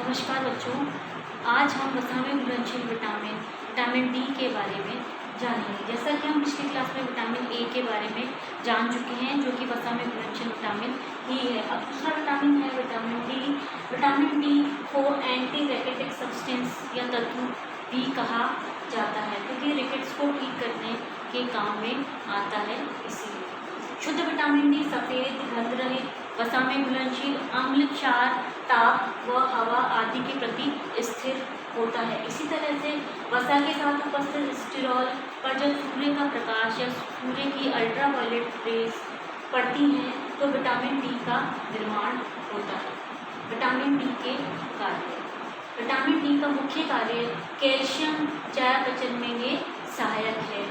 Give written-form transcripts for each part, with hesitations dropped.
नमस्कार बच्चों, आज हम वसा में घुलनशील विटामिन डी के बारे में जानेंगे। जैसा कि हम पिछली क्लास में विटामिन ए के बारे में जान चुके हैं, जो कि वसा में घुलनशील विटामिन ही है। अब दूसरा विटामिन है विटामिन डी। विटामिन डी को एंटी रैकेटिक सब्सटेंस या तत्व भी कहा जाता है, क्योंकि रिकेट्स को ठीक करने के काम में आता है। इसीलिए शुद्ध विटामिन डी सफ़ेद गंध रहित वसा में घुलनशील अम्ल, क्षार, ताप व हवा आदि के प्रति स्थिर होता है। इसी तरह से वसा के साथ उपस्थित स्टिरॉल पर जब सूर्य का प्रकाश या सूर्य की अल्ट्रावायलेट रेज पड़ती हैं तो विटामिन डी का निर्माण होता है। विटामिन डी के कार्य। विटामिन डी का मुख्य कार्य कैल्शियम चयापचय में ये सहायक है।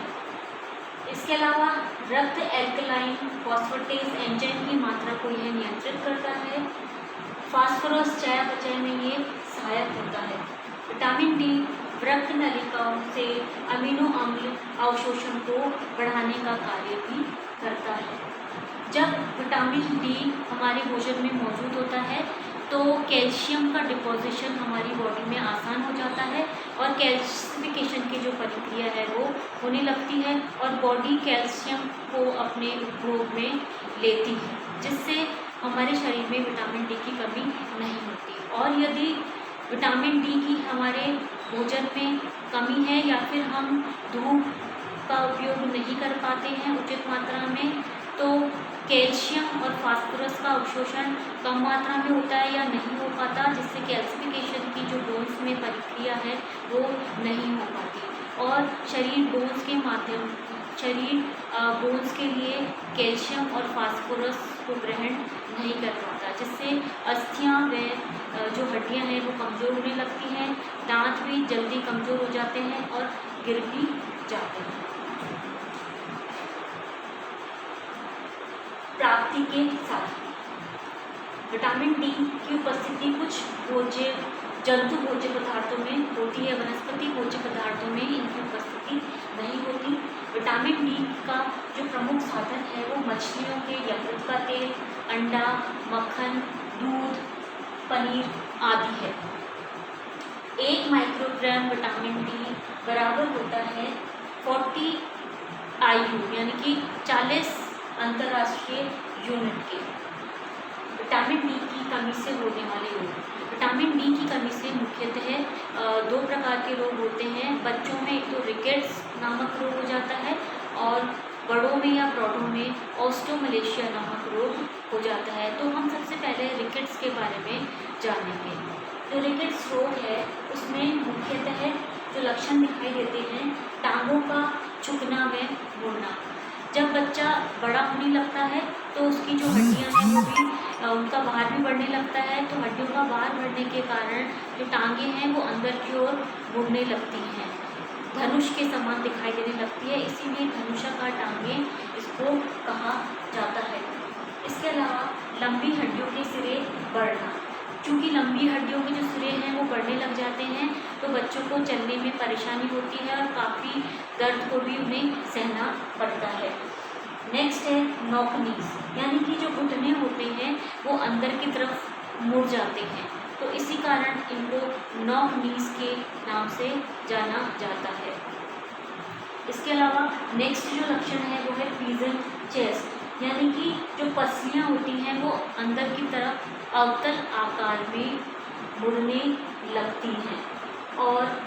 इसके अलावा रक्त एल्कलाइन फॉस्फेटेज एंजाइम की मात्रा को यह नियंत्रित करता है। फास्फोरस चयापचय में ये सहायक होता है। विटामिन डी रक्त नलिकाओं से अमीनो अम्ल अवशोषण को बढ़ाने का कार्य भी करता है। जब विटामिन डी हमारे भोजन में मौजूद होता है तो कैल्शियम का डिपोजिशन हमारी बॉडी में आसान हो जाता है और कैल्शिफिकेशन की जो प्रक्रिया है वो होने लगती है और बॉडी कैल्शियम को अपने उपभोग में लेती है, जिससे हमारे शरीर में विटामिन डी की कमी नहीं होती। और यदि विटामिन डी की हमारे भोजन में कमी है या फिर हम धूप का उपयोग नहीं कर पाते हैं उचित मात्रा में, तो कैल्शियम और फास्फोरस का अवशोषण कम मात्रा में होता है या नहीं हो पाता, जिससे कैल्सिफिकेशन की जो बोन्स में प्रक्रिया है वो नहीं हो पाती और शरीर बोन्स के लिए कैल्शियम और फास्फोरस को ग्रहण नहीं कर पाता, जिससे अस्थियां व जो हड्डियां हैं वो कमज़ोर होने लगती हैं। दांत भी जल्दी कमज़ोर हो जाते हैं और गिर भी जाते हैं। प्राप्ति के साथ विटामिन डी की उपस्थिति कुछ जंतु भोज्य पदार्थों में होती है, वनस्पति भोज्य पदार्थों में इनकी उपस्थिति नहीं होती। विटामिन डी का जो प्रमुख साधन है वो मछलियों के यकृत का तेल, अंडा, मक्खन, दूध, पनीर आदि है। 1 माइक्रोग्राम विटामिन डी बराबर होता है 40 IU यानी कि 40 अंतर्राष्ट्रीय यूनिट के। विटामिन डी की कमी से होने वाले रोग। विटामिन डी की कमी से मुख्यतः 2 प्रकार के रोग होते हैं। बच्चों में एक तो रिकेट्स नामक रोग हो जाता है और बड़ों में या प्रौढ़ों में ऑस्टियोमलेशिया नामक रोग हो जाता है। तो हम सबसे पहले रिकेट्स के बारे में जानेंगे। जो रिकेट्स रोग है उसमें मुख्यतः जो लक्षण दिखाई देते हैं, टांगों का झुकना व मुड़ना। जब बच्चा बड़ा होने लगता है तो उसकी जो हड्डियां हैं वो भी उनका भार भी बढ़ने लगता है, तो हड्डियों का भार बढ़ने के कारण जो टांगे हैं वो अंदर की ओर मुड़ने लगती हैं, धनुष के समान दिखाई देने लगती है, इसीलिए धनुषाकार टांगे इसको कहा जाता है। इसके अलावा लंबी हड्डियों के सिरे बढ़ना। चूँकि लंबी हड्डियों के जो सिरे हैं वो बढ़ने लग जाते हैं तो बच्चों को चलने में परेशानी होती है और काफ़ी दर्द को भी उन्हें सहना पड़ता है। नेक्स्ट है नॉक नीज, यानी कि जो घुटने होते हैं वो अंदर की तरफ मुड़ जाते हैं, तो इसी कारण इनको नॉक नीज के नाम से जाना जाता है। इसके अलावा नेक्स्ट जो लक्षण है वो है पिजन चेस्ट, यानी कि जो पसलियाँ होती हैं वो अंदर की तरफ अवतल आकार में मुड़ने लगती हैं और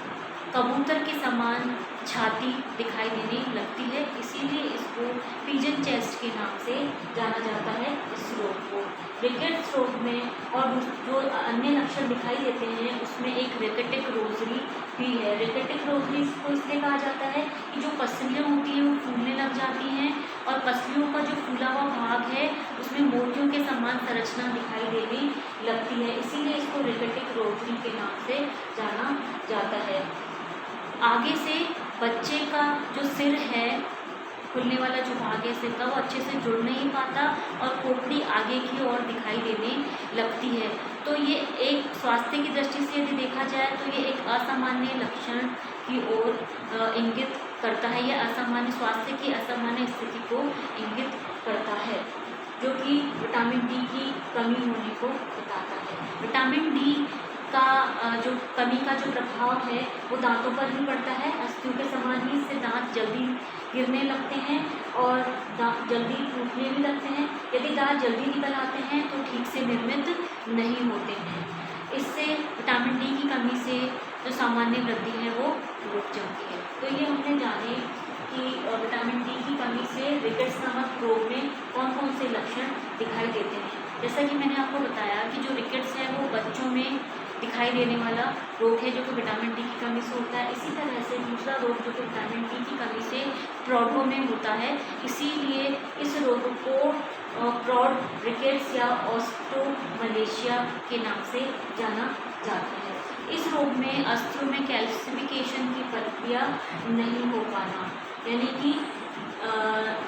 कबूतर के समान छाती दिखाई देने लगती है, इसीलिए इसको पिजन चेस्ट के नाम से जाना जाता है इस रोग को। रिकेट्स रोग में और जो अन्य लक्षण दिखाई देते हैं उसमें एक रिकेटिक रोजरी भी है। रिकेटिक रोजरी को इसलिए कहा जाता है कि जो पसलियाँ होती हैं वो फूलने लग जाती हैं और पसलियों का जो फूला हुआ भाग है उसमें मोतियों के समान संरचना दिखाई देने लगती है, इसीलिए इसको रिकेटिक रोजरी के नाम से जाना जाता है। आगे से बच्चे का जो सिर है, खुलने वाला जो भाग है सिर का, वो अच्छे से जुड़ नहीं पाता और खोपड़ी आगे की ओर दिखाई देने लगती है। तो ये एक स्वास्थ्य की दृष्टि से यदि देखा जाए तो ये एक असामान्य लक्षण की ओर इंगित करता है। यह असामान्य स्वास्थ्य की असामान्य स्थिति को इंगित करता है, जो कि विटामिन डी की कमी होने को बताता है। विटामिन डी का जो कमी का जो प्रभाव है वो दांतों पर भी पड़ता है। अस्थियों के समान ही इससे दांत जल्दी गिरने लगते हैं और दांत जल्दी टूटने भी लगते हैं। यदि दांत जल्दी निकल आते हैं तो ठीक से निर्मित नहीं होते हैं। इससे विटामिन डी की कमी से जो सामान्य वृद्धि है वो रुक जाती है। तो ये हमने जाने कि विटामिन डी की कमी से रिकेट्स नामक रोग में कौन कौन से लक्षण दिखाई देते हैं। जैसा कि मैंने आपको बताया कि जो रिकेट्स है वो बच्चों में दिखाई देने वाला रोग है जो कि विटामिन डी की कमी से होता है। इसी तरह से दूसरा रोग जो कि विटामिन डी की कमी से प्रौढ़ों में होता है, इसीलिए इस रोग को प्रौढ़ रिकेट्स या ऑस्टियोमलेशिया के नाम से जाना जाता है। इस रोग में अस्थियों में कैल्सिफिकेशन की प्रक्रिया नहीं हो पाना, यानी कि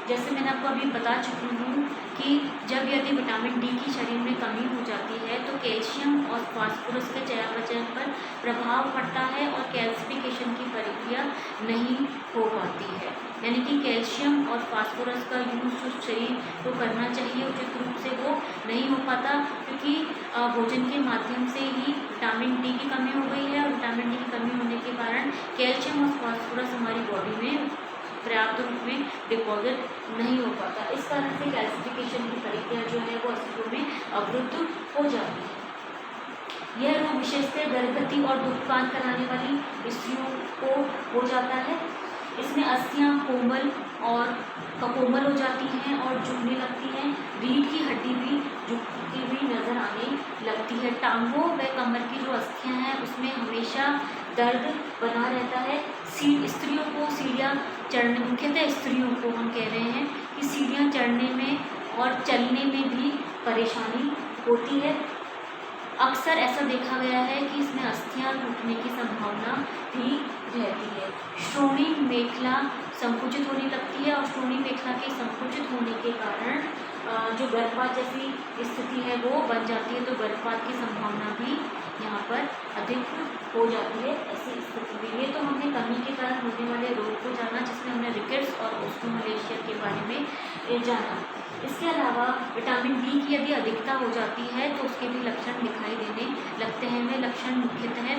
जैसे मैंने आपको अभी बता चुकी हूँ कि जब यदि विटामिन डी की शरीर में कमी हो जाती है तो कैल्शियम और फास्फोरस के चयापचय पर प्रभाव पड़ता है और कैल्सिफिकेशन की प्रक्रिया नहीं हो पाती है। यानी कि कैल्शियम और फास्फोरस का यूज जो शरीर को करना चाहिए उचित रूप से वो नहीं हो पाता, क्योंकि भोजन के माध्यम से ही विटामिन डी की कमी हो गई है और विटामिन डी की कमी होने के कारण कैल्शियम और फास्फोरस हमारी बॉडी में पर्याप्त रूप में डिपॉजिट नहीं हो पाता। इस कारण से कैल्सिफिकेशन की प्रक्रिया जो है वो अस्थियों में अवरुद्ध हो जाती है। यह रोग विशेषतः गर्भवती और दुग्धपान कराने वाली स्त्रियों को हो जाता है। इसमें अस्थियां कोमल हो जाती हैं और झुकने लगती हैं। रीढ़ की हड्डी भी झुकती हुई नजर आने लगती है। टांगों व कमर की जो अस्थियां हैं उसमें हमेशा दर्द बना रहता है। स्त्रियों को सीढ़ियाँ चढ़ने, मुख्यतः स्त्रियों को हम कह रहे हैं कि सीढ़ियाँ चढ़ने में और चलने में भी परेशानी होती है। अक्सर ऐसा देखा गया है कि इसमें अस्थियां टूटने की संभावना भी रहती है। श्रोणि मेखला संकुचित होने लगती है और श्रोणि मेखला के संकुचित होने के कारण जो गर्भपात जैसी स्थिति है वो बन जाती है, तो गर्भपात की संभावना भी यहाँ पर अधिक हो जाती है ऐसी स्थिति में। ये तो हमने कमी के कारण होने वाले रोग को जाना, जिसमें हमने रिकेट्स और ऑस्टियोमलेशिया के बारे में जाना। इसके अलावा विटामिन डी की यदि अधिकता हो जाती है तो उसके भी लक्षण दिखाई देने लगते हैं। वे लक्षण मुख्यतः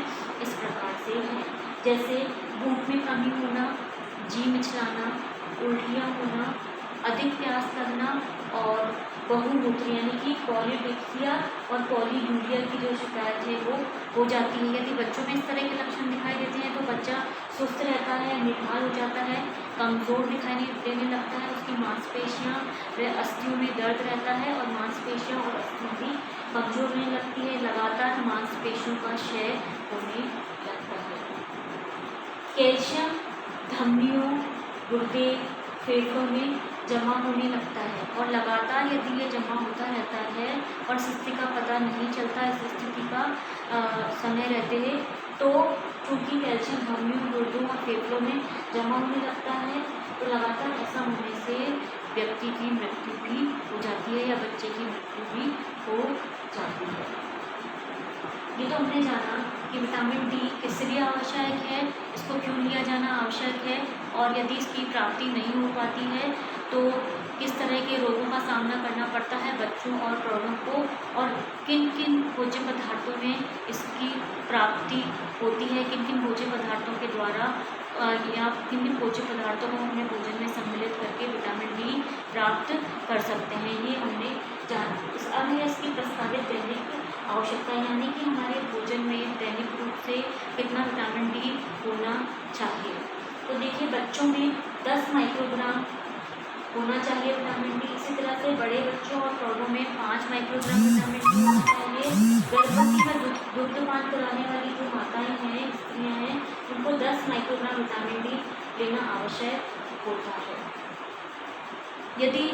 इस प्रकार से हैं, जैसे भूख में कमी होना, जी मिचलाना, उल्टियाँ होना, अधिक प्यास लगना और बहुमूत्र यानी कि पॉलीडिप्सिया और पॉलीयूरिया की जो शिकायत है वो हो जाती है। यदि बच्चों में इस तरह के लक्षण दिखाई देते हैं तो बच्चा सुस्त रहता है, निढाल हो जाता है, कमज़ोर दिखाई देने लगता है, उसकी मांसपेशियाँ व अस्थियों में दर्द रहता है और मांसपेशियाँ और अस्थियाँ भी कमज़ोर होने लगती है। लगातार मांसपेशियों का क्षय होने लगता है। कैल्शियम धमनियों, गुर्दे, फेफड़ों में जमा होने लगता है और लगातार यदि ये जमा होता रहता है और स्थिति का पता नहीं चलता इस स्थिति का समय रहते हैं, तो चूँकि कैल्शियम धमनियों, गुर्दों और फेफड़ों में जमा होने लगता है तो लगातार ऐसा होने से व्यक्ति की मृत्यु भी हो जाती है या बच्चे की मृत्यु भी हो जाती है। ये तो हमने जाना कि विटामिन डी किस लिए आवश्यक है, इसको क्यों लिया जाना आवश्यक है और यदि इसकी प्राप्ति नहीं हो पाती है तो किस तरह के रोगों का सामना करना पड़ता है बच्चों और प्रौढ़ों को, और किन किन भोज्य पदार्थों में इसकी प्राप्ति होती है, किन किन भोज्य पदार्थों के द्वारा या किन किन भोज्य पदार्थों को अपने भोजन में सम्मिलित करके विटामिन डी प्राप्त कर सकते हैं, ये हमने जाना। अब है इसकी प्रस्तावित दैनिक आवश्यकता, यानी कि हमारे भोजन में दैनिक रूप से कितना विटामिन डी होना चाहिए। तो देखिए बच्चों में 10 माइक्रोग्राम होना चाहिए विटामिन डी। इसी तरह से बड़े बच्चों और प्रौढ़ों में 5 माइक्रोग्राम विटामिन डी होना चाहिए। गर्भवती में दुग्धपान कराने वाली जो माताएं हैं, स्त्रियां हैं, उनको 10 माइक्रोग्राम विटामिन डी लेना आवश्यक होता है। यदि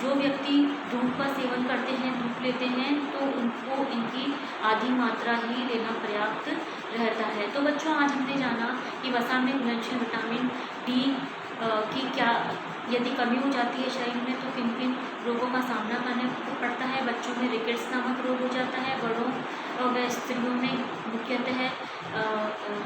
जो व्यक्ति दूध का सेवन करते हैं, दूध लेते हैं, तो उनको इनकी आधी मात्रा ही लेना पर्याप्त रहता है। तो बच्चों आज हमने जाना कि वसा में घुलनशील विटामिन डी की क्या यदि कमी हो जाती है शरीर में तो किन किन रोगों का सामना करना पड़ता है। बच्चों में रिकेट्स नामक रोग हो जाता है, बड़ों व स्त्रियों में मुख्यतः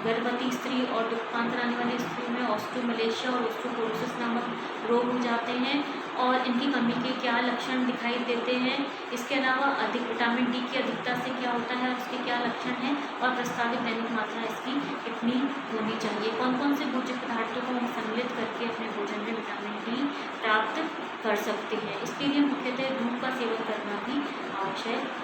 गर्भवती स्त्री और दुग्धपान कराने वाली स्त्रियों में ऑस्टियोमलेशिया और ऑस्टियोपोरोसिस नामक रोग हो जाते हैं। और इनकी कमी के क्या लक्षण दिखाई देते हैं। इसके अलावा अधिक विटामिन डी की अधिकता से क्या होता है, उसके क्या लक्षण हैं, और प्रस्तावित दैनिक मात्रा इसकी कितनी होनी चाहिए। कौन कौन से भोज्य पदार्थों को हम सम्मिलित करके अपने भोजन में विटामिन डी प्राप्त कर सकते हैं। इसके लिए मुख्यतः दूध का सेवन करना भी आवश्यक